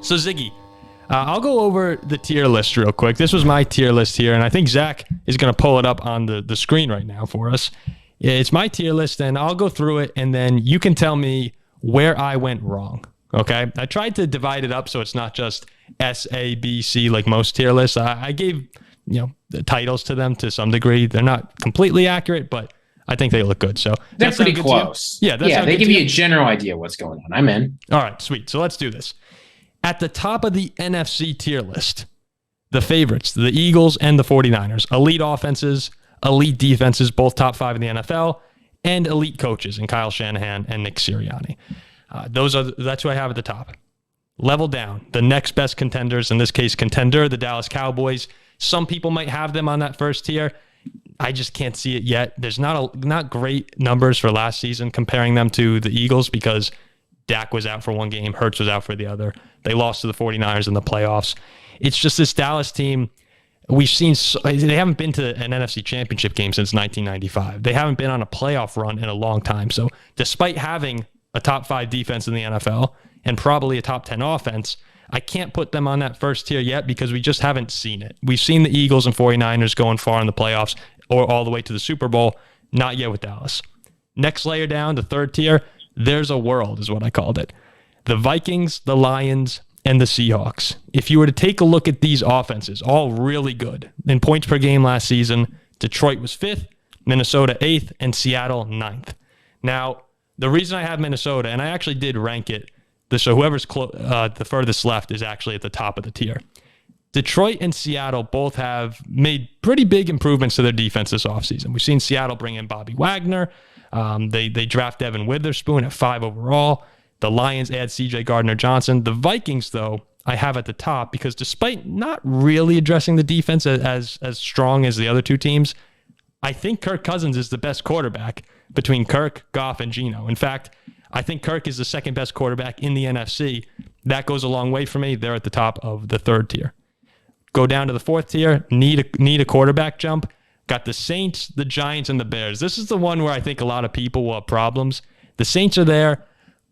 So Ziggy, I'll go over the tier list real quick. This was my tier list here, and I think Zach is going to pull it up on the screen right now for us. It's my tier list, and I'll go through it, and then you can tell me where I went wrong, okay? I tried to divide it up so it's not just S, A, B, C like most tier lists. I gave the titles to them to some degree. They're not completely accurate, but I think they look good. So they're pretty close. Yeah, they give you a general idea what's going on. I'm in. All right, sweet. So let's do this. At the top of the NFC tier list, the favorites, the Eagles and the 49ers, elite offenses, elite defenses, both top 5 in the NFL, and elite coaches in Kyle Shanahan and Nick Sirianni. That's who I have at the top. Level down, the next best contenders, in this case, contender, the Dallas Cowboys. Some people might have them on that first tier. I just can't see it yet. There's not great numbers for last season comparing them to the Eagles because Dak was out for one game, Hurts was out for the other. They lost to the 49ers in the playoffs. It's just this Dallas team. We've seen they haven't been to an NFC championship game since 1995. They haven't been on a playoff run in a long time. So despite having a top 5 defense in the NFL and probably a top 10 offense, I can't put them on that first tier yet because we just haven't seen it. We've seen the Eagles and 49ers going far in the playoffs or all the way to the Super Bowl, not yet with Dallas. Next layer down, the third tier, there's a world is what I called it. The Vikings, the Lions, and the Seahawks. If you were to take a look at these offenses, all really good. In points per game last season, Detroit was 5th, Minnesota 8th, and Seattle 9th. Now, the reason I have Minnesota, and I actually did rank it, so whoever's the furthest left is actually at the top of the tier. Detroit and Seattle both have made pretty big improvements to their defense this offseason. We've seen Seattle bring in Bobby Wagner. They draft Devin Witherspoon at 5 overall. The Lions add C.J. Gardner-Johnson. The Vikings, though, I have at the top because despite not really addressing the defense as strong as the other two teams, I think Kirk Cousins is the best quarterback between Kirk, Goff, and Geno. In fact, I think Kirk is the second best quarterback in the NFC. That goes a long way for me. They're at the top of the third tier. Go down to the fourth tier, need a quarterback jump. Got the Saints, the Giants, and the Bears. This is the one where I think a lot of people will have problems. The Saints are there.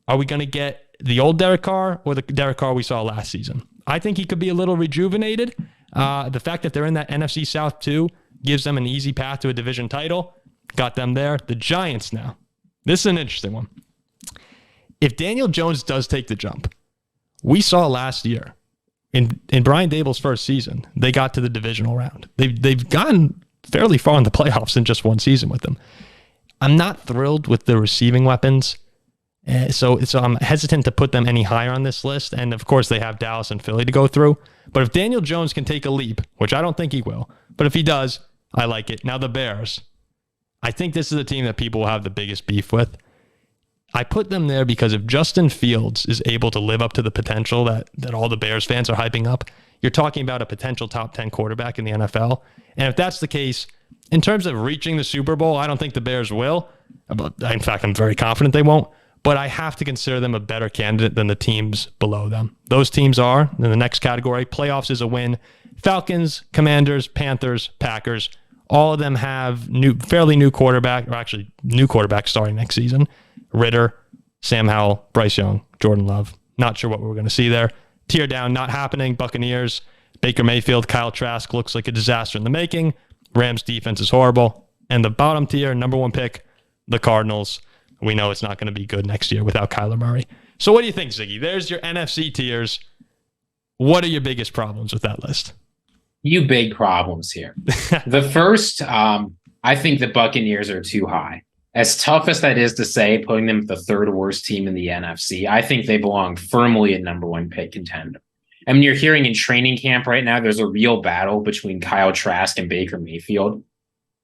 Are we going to get the old Derek Carr or the Derek Carr we saw last season? I think he could be a little rejuvenated. The fact that they're in that NFC South too gives them an easy path to a division title. Got them there. The Giants now. This is an interesting one. If Daniel Jones does take the jump, we saw last year in Brian Dable's first season, they got to the divisional round. They've gotten fairly far in the playoffs in just one season with them. I'm not thrilled with the receiving weapons. So I'm hesitant to put them any higher on this list. And of course, they have Dallas and Philly to go through. But if Daniel Jones can take a leap, which I don't think he will, but if he does, I like it. Now, the Bears. I think this is the team that people will have the biggest beef with. I put them there because if Justin Fields is able to live up to the potential that all the Bears fans are hyping up, you're talking about a potential top 10 quarterback in the NFL. And if that's the case, in terms of reaching the Super Bowl, I don't think the Bears will. In fact, I'm very confident they won't. But I have to consider them a better candidate than the teams below them. Those teams are, in the next category, playoffs is a win. Falcons, Commanders, Panthers, Packers, all of them have fairly new quarterback, or actually new quarterback starting next season. Ritter, Sam Howell, Bryce Young, Jordan Love. Not sure what we're going to see there. Tier down, not happening. Buccaneers, Baker Mayfield, Kyle Trask looks like a disaster in the making. Rams defense is horrible. And the bottom tier, number 1 pick, the Cardinals. We know it's not going to be good next year without Kyler Murray. So what do you think, Ziggy? There's your NFC tiers. What are your biggest problems with that list? You big problems here. The first, I think the Buccaneers are too high. As tough as that is to say, putting them the third worst team in the NFC, I think they belong firmly at number 1 pick contender. I mean, you're hearing in training camp right now, there's a real battle between Kyle Trask and Baker Mayfield.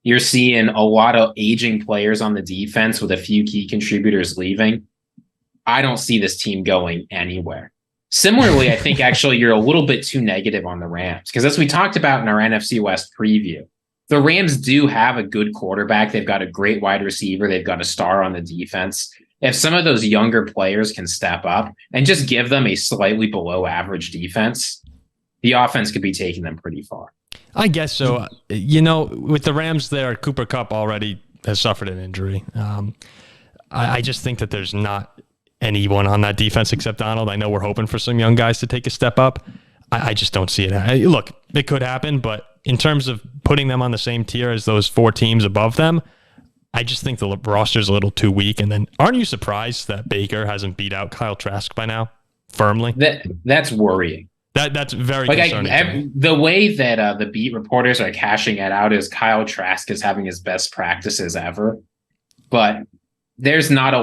You're seeing a lot of aging players on the defense with a few key contributors leaving. I don't see this team going anywhere. Similarly, I think actually you're a little bit too negative on the Rams because as we talked about in our NFC West preview, the Rams do have a good quarterback. They've got a great wide receiver. They've got a star on the defense. If some of those younger players can step up and just give them a slightly below average defense, the offense could be taking them pretty far. I guess so. With the Rams there, Cooper Kupp already has suffered an injury. I just think that there's not anyone on that defense except Donald. I know we're hoping for some young guys to take a step up. I just don't see it. Look, it could happen, but in terms of putting them on the same tier as those 4 teams above them, I just think the roster's a little too weak. And then aren't you surprised that Baker hasn't beat out Kyle Trask by now firmly? That's worrying. That's very concerning. The way that the beat reporters are cashing it out is Kyle Trask is having his best practices ever. But there's not a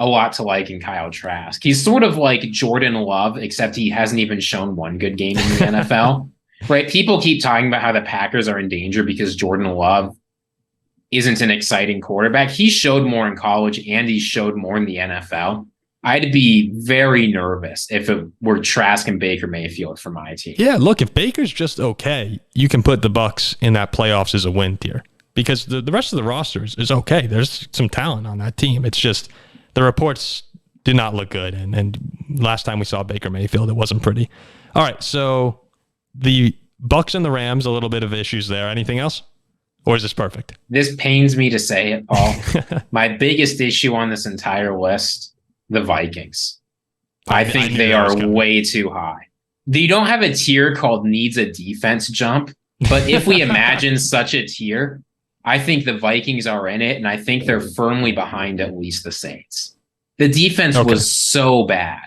lot to like in Kyle Trask. He's sort of like Jordan Love, except he hasn't even shown one good game in the NFL. Right? People keep talking about how the Packers are in danger because Jordan Love isn't an exciting quarterback. He showed more in college and he showed more in the NFL. I'd be very nervous if it were Trask and Baker Mayfield for my team. Yeah, look, if Baker's just okay, you can put the Bucs in that playoffs as a win tier because the rest of the roster is okay. There's some talent on that team. It's just the reports do not look good. And last time we saw Baker Mayfield, it wasn't pretty. All right, so the Bucs and the Rams, a little bit of issues there. Anything else? Or is this perfect? This pains me to say it, Paul. My biggest issue on this entire list, the Vikings. I think they are way too high. You don't have a tier called needs a defense jump, but if we imagine such a tier, I think the Vikings are in it, and I think they're firmly behind at least the Saints. The defense was so bad.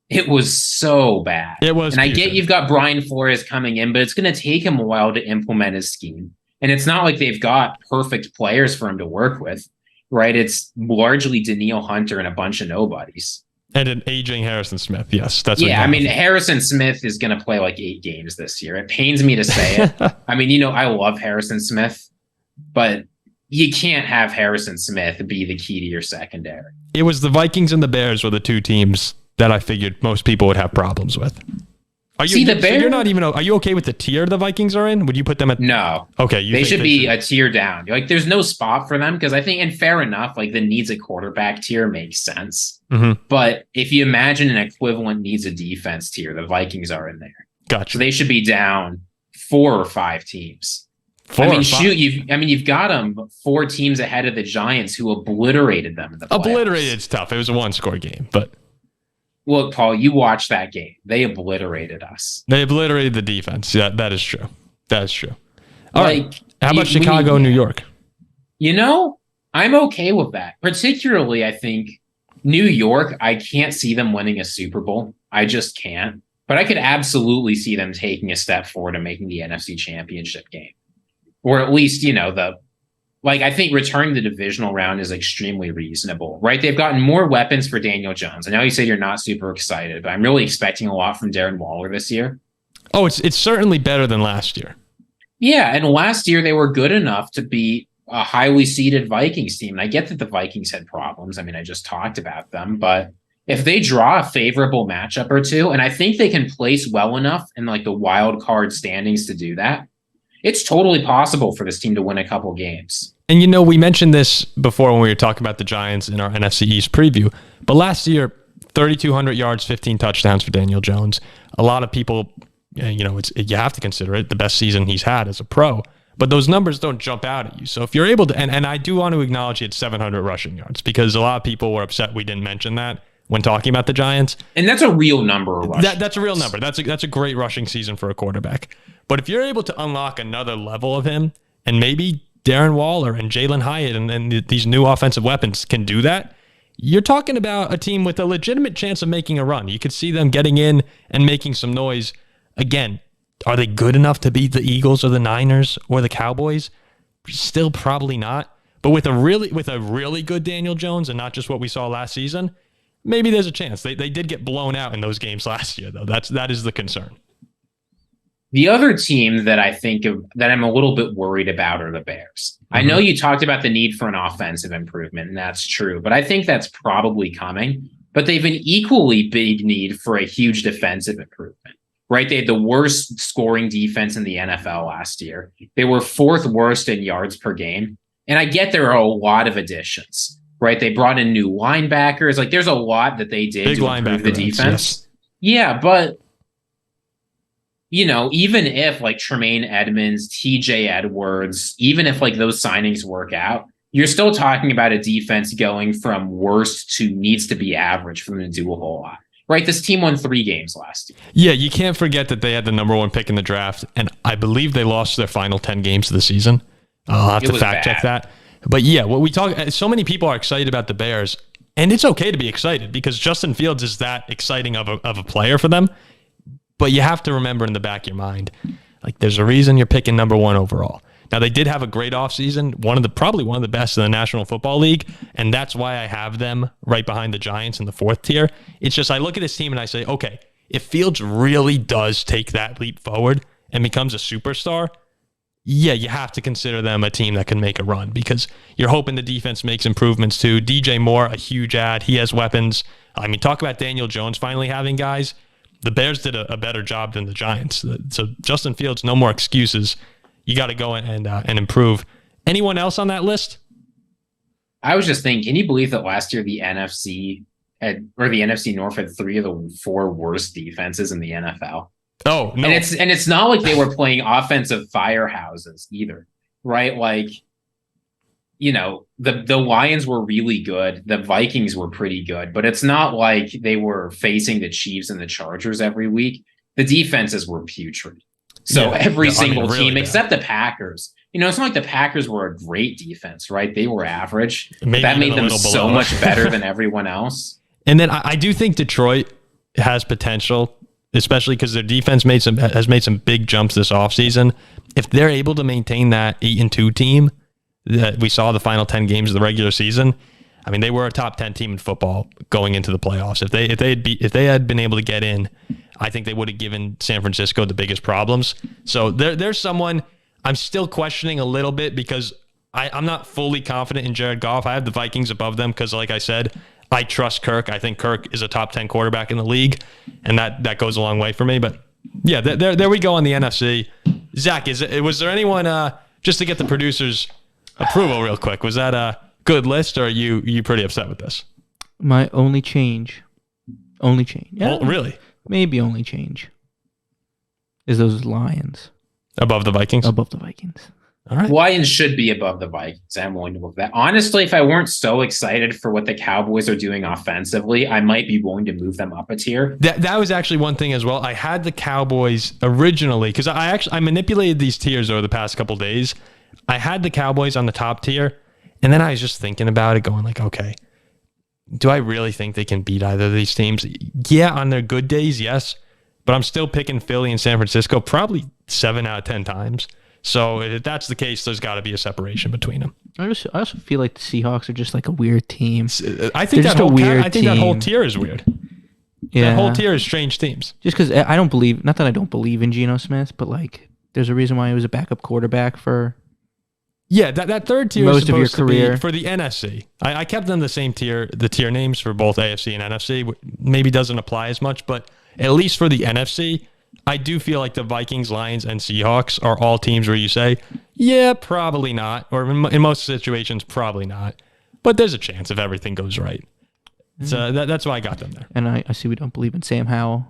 It was so bad. It was. And I get you've got Brian Flores coming in, but it's going to take him a while to implement his scheme. And it's not like they've got perfect players for him to work with, right? It's largely Danielle Hunter and a bunch of nobodies. And an aging Harrison Smith, yes. Harrison Smith is going to play like 8 games this year. It pains me to say it. I mean, I love Harrison Smith, but you can't have Harrison Smith be the key to your secondary. It was the Vikings and the Bears were the 2 teams that I figured most people would have problems with. Are you okay with the tier the Vikings are in? Would you put them at? No. Okay. They should be a tier down. Like, there's no spot for them because I think, and fair enough, like the needs a quarterback tier makes sense. Mm-hmm. But if you imagine an equivalent needs a defense tier, the Vikings are in there. Gotcha. So they should be down 4 or 5 teams. You've got them 4 teams ahead of the Giants who obliterated them in the playoffs. Obliterated's tough. It was a 1-score game, but. Look, Paul, you watched that game. They obliterated us. They obliterated the defense. Yeah, that is true. That is true. All right. How about Chicago and New York? I'm okay with that. Particularly, I think New York, I can't see them winning a Super Bowl. I just can't. But I could absolutely see them taking a step forward and making the NFC Championship game. Or at least, I think returning the divisional round is extremely reasonable, right? They've gotten more weapons for Daniel Jones. I know you said you're not super excited, but I'm really expecting a lot from Darren Waller this year. Oh, it's certainly better than last year. Yeah, and last year they were good enough to beat a highly seeded Vikings team. And I get that the Vikings had problems. I mean, I just talked about them, but if they draw a favorable matchup or two, and I think they can place well enough in like the wild card standings to do that, it's totally possible for this team to win a couple games. And we mentioned this before when we were talking about the Giants in our NFC East preview, but last year, 3,200 yards, 15 touchdowns for Daniel Jones. A lot of people, you have to consider it the best season he's had as a pro, but those numbers don't jump out at you. So if you're able to, and I do want to acknowledge he had 700 rushing yards because a lot of people were upset we didn't mention that when talking about the Giants. And that's a real number. That's a real number. That's a great rushing season for a quarterback. But if you're able to unlock another level of him, and maybe Darren Waller and Jalen Hyatt and these new offensive weapons can do that, you're talking about a team with a legitimate chance of making a run. You could see them getting in and making some noise. Again, are they good enough to beat the Eagles or the Niners or the Cowboys? Still probably not. But with a really good Daniel Jones and not just what we saw last season, maybe there's a chance. They did get blown out in those games last year, though. That is the concern. The other team that I think of that I'm a little bit worried about are the Bears. Mm-hmm. I know you talked about the need for an offensive improvement, and that's true, but I think that's probably coming. But they have an equally big need for a huge defensive improvement, right? They had the worst scoring defense in the NFL last year. They were 4th worst in yards per game. And I get there are a lot of additions, right? They brought in new linebackers. Like, there's a lot that they did to improve the defense. Yes. Yeah, but even if like Tremaine Edmonds, TJ Edwards, even if like those signings work out, you're still talking about a defense going from worst to needs to be average for them to do a whole lot. Right, this team won 3 games last year. Yeah, you can't forget that they had the number 1 pick in the draft, and I believe they lost their final 10 games of the season. I'll have to fact check that. But yeah, what we talk, so many people are excited about the Bears, and it's okay to be excited because Justin Fields is that exciting of a player for them. But you have to remember in the back of your mind, like there's a reason you're picking number 1 overall. Now, they did have a great offseason, probably one of the best in the National Football League, and that's why I have them right behind the Giants in the 4th tier. It's just I look at this team and I say, okay, if Fields really does take that leap forward and becomes a superstar, yeah, you have to consider them a team that can make a run because you're hoping the defense makes improvements too. DJ Moore, a huge ad. He has weapons. I mean, talk about Daniel Jones finally having guys. The Bears did a better job than the Giants. So Justin Fields, no more excuses. You got to go and improve. Anyone else on that list? I was just thinking, can you believe that last year the NFC North had 3 of the 4 worst defenses in the NFL? Oh, no. And it's not like they were playing offensive firehouses either, right? Like, you know, the Lions were really good. The Vikings were pretty good, but it's not like they were facing the Chiefs and the Chargers every week. The defenses were putrid. So every single team except the Packers, you know, it's not like the Packers were a great defense, right? They were average. That made them so much better than everyone else. And then I do think Detroit has potential, especially because their defense has made some big jumps this offseason. If they're able to maintain that 8-2 team that we saw the final 10 games of the regular season, I mean, they were a top 10 team in football going into the playoffs. If they had been able to get in, I think they would have given San Francisco the biggest problems. So there's someone I'm still questioning a little bit because I'm not fully confident in Jared Goff. I have the Vikings above them because, like I said, I trust Kirk. I think Kirk is a top 10 quarterback in the league, and that goes a long way for me. But yeah, there we go on the NFC. Zach, was there anyone, just to get the producers' approval real quick, was that a good list, or are you pretty upset with this? My only change. Yeah, Oh, really? Maybe only change is those Lions. Above the Vikings? Above the Vikings. All right. Lions should be above the Vikings. I'm willing to look at that. Honestly, if I weren't so excited for what the Cowboys are doing offensively, I might be willing to move them up a tier. That was actually one thing as well. I had the Cowboys originally, because I manipulated these tiers over the past couple days. I had the Cowboys on the top tier, and then I was just thinking about it, going like, okay, do I really think they can beat either of these teams? Yeah, on their good days, yes. But I'm still picking Philly and San Francisco probably 7 out of 10 times. So if that's the case, there's got to be a separation between them. I also feel like the Seahawks are just like a weird team. I think that whole tier is weird. Yeah. That whole tier is strange teams. Just because I don't believe, not that I don't believe in Geno Smith, but like there's a reason why he was a backup quarterback for... Yeah, that third tier most is supposed of your career. To be for the NFC. I kept them the same tier, the tier names for both AFC and NFC. Maybe doesn't apply as much, but at least for the NFC, I do feel like the Vikings, Lions, and Seahawks are all teams where you say, yeah, probably not, or in most situations, probably not. But there's a chance if everything goes right. So that's why I got them there. And I see we don't believe in Sam Howell.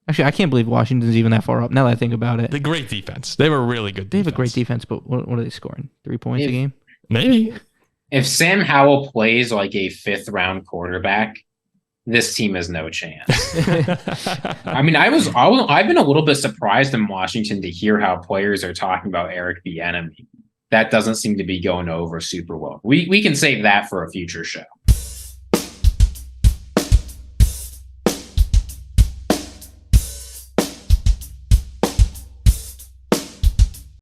Actually, I can't believe Washington's even that far up now that I think about it. The great defense. They were really good. They have a great defense, but what are they scoring? 3 points a game? Maybe. If Sam Howell plays like a 5th round quarterback, this team has no chance. I mean, I've been a little bit surprised in Washington to hear how players are talking about Eric Bieniemy. That doesn't seem to be going over super well. We can save that for a future show.